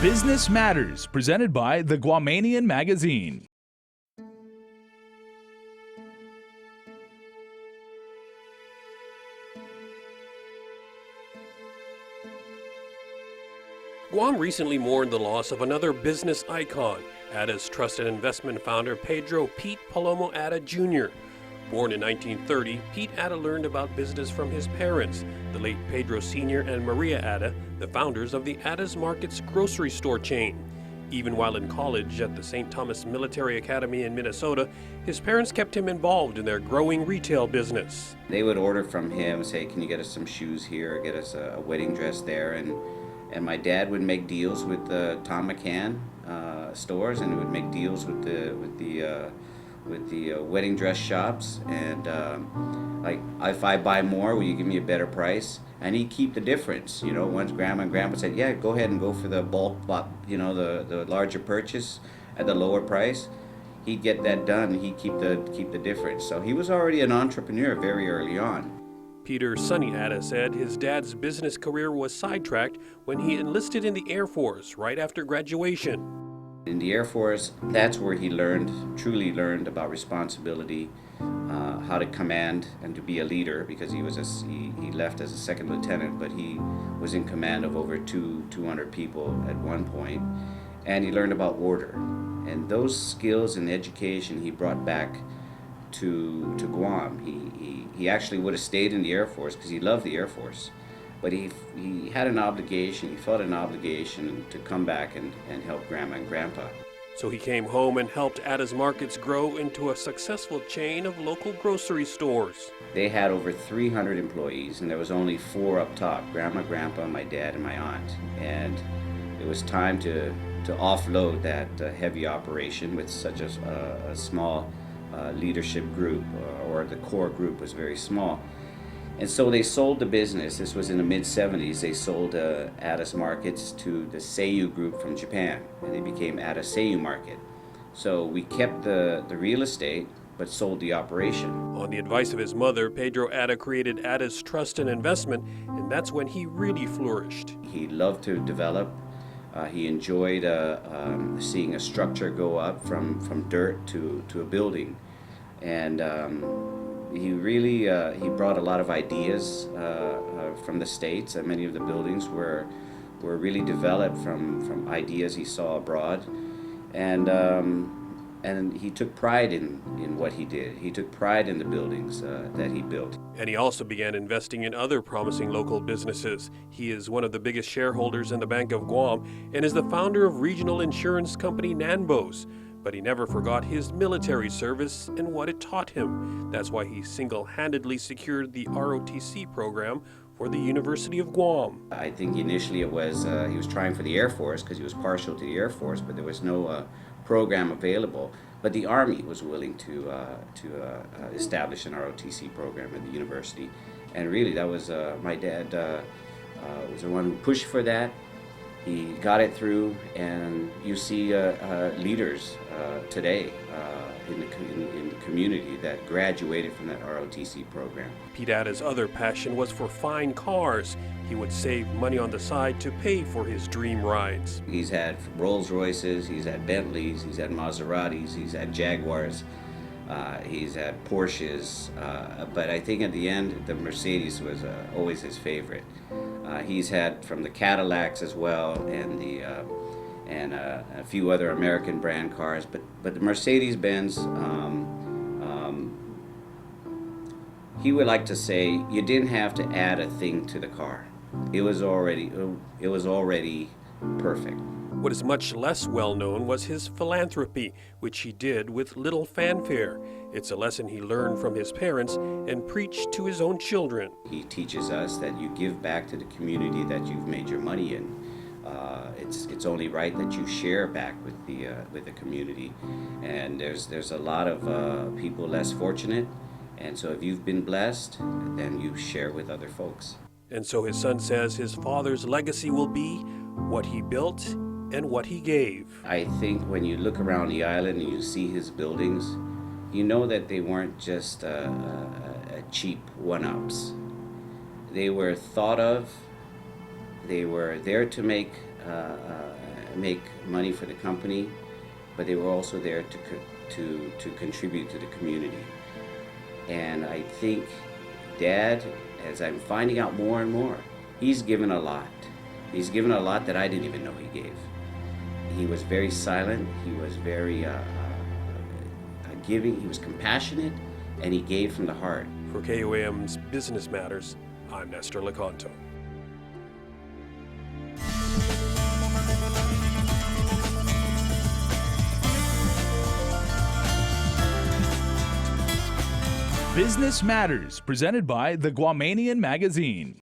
Business Matters, presented by the Guamanian Magazine. Guam recently mourned the loss of another business icon, Ada's trusted investment founder Pedro Pete Palomo Ada Jr. Born in 1930, Pete Ada learned about business from his parents, the late Pedro Sr. and Maria Ada, the founders of the Ada's Markets grocery store chain. Even while in college at the St. Thomas Military Academy in Minnesota, his parents kept him involved in their growing retail business. They would order from him, say, can you get us some shoes here, get us a wedding dress there, and my dad would make deals with the Tom McCann stores, and would make deals with the wedding dress shops, and like, if I buy more, will you give me a better price? And he'd keep the difference. You know, once Grandma and Grandpa said, yeah, go ahead and go for the bulk, you know, the larger purchase at the lower price, he'd get that done. He'd keep the difference. So he was already an entrepreneur very early on. Peter Sonny Ada said his dad's business career was sidetracked when he enlisted in the Air Force right after graduation. In the Air Force, that's where he truly learned about responsibility, how to command and to be a leader, because he left as a second lieutenant, but he was in command of over 200 people at one point, and he learned about order. And those skills and education he brought back to Guam. He actually would have stayed in the Air Force because he loved the Air Force, but he had an obligation, he felt an obligation to come back and help Grandma and Grandpa. So he came home and helped Ada's Markets grow into a successful chain of local grocery stores. They had over 300 employees, and there was only 4 up top, Grandma, Grandpa, my dad, and my aunt. And it was time to offload that heavy operation with such a small leadership group, or the core group was very small. And so they sold the business. This was in the mid-70s. They sold Ada's Markets to the Seiyu group from Japan, and they became Ada Seiyu Market. So we kept the real estate, but sold the operation. On the advice of his mother, Pedro Ada created Ada's Trust and Investment, and that's when he really flourished. He loved to develop. He enjoyed seeing a structure go up from dirt to a building. And he really he brought a lot of ideas from the States, and many of the buildings were really developed from ideas he saw abroad, and he took pride in what he did. He took pride in the buildings that he built. And he also began investing in other promising local businesses. He is one of the biggest shareholders in the Bank of Guam and is the founder of regional insurance company Nanbo's. But he never forgot his military service and what it taught him. That's why he single-handedly secured the ROTC program for the University of Guam. I think initially it was he was trying for the Air Force because he was partial to the Air Force, but there was no program available. But the Army was willing to establish an ROTC program at the university, and really that was my dad was the one who pushed for that. He got it through, and you see leaders today in the community that graduated from that ROTC program. Pete Ada's other passion was for fine cars. He would save money on the side to pay for his dream rides. He's had Rolls Royces, he's had Bentleys, he's had Maseratis, he's had Jaguars, he's had Porsches, but I think at the end the Mercedes was always his favorite. He's had from the Cadillacs as well, and a few other American brand cars, but the Mercedes-Benz, he would like to say you didn't have to add a thing to the car. It was already perfect. What is much less well known was his philanthropy, which he did with little fanfare. It's a lesson he learned from his parents and preached to his own children. He teaches us that you give back to the community that you've made your money in. It's only right that you share back with the community. And there's a lot of people less fortunate, and so if you've been blessed, then you share with other folks. And so his son says his father's legacy will be what he built and what he gave. I think when you look around the island and you see his buildings, you know that they weren't just cheap one-ups. They were thought of, they were there to make make money for the company, but they were also there to contribute to the community. And I think Dad, as I'm finding out more and more, he's given a lot. He's given a lot that I didn't even know he gave. He was very silent, he was very giving, he was compassionate, and he gave from the heart. For KUAM's Business Matters, I'm Nestor Licanto. Business Matters, presented by the Guamanian Magazine.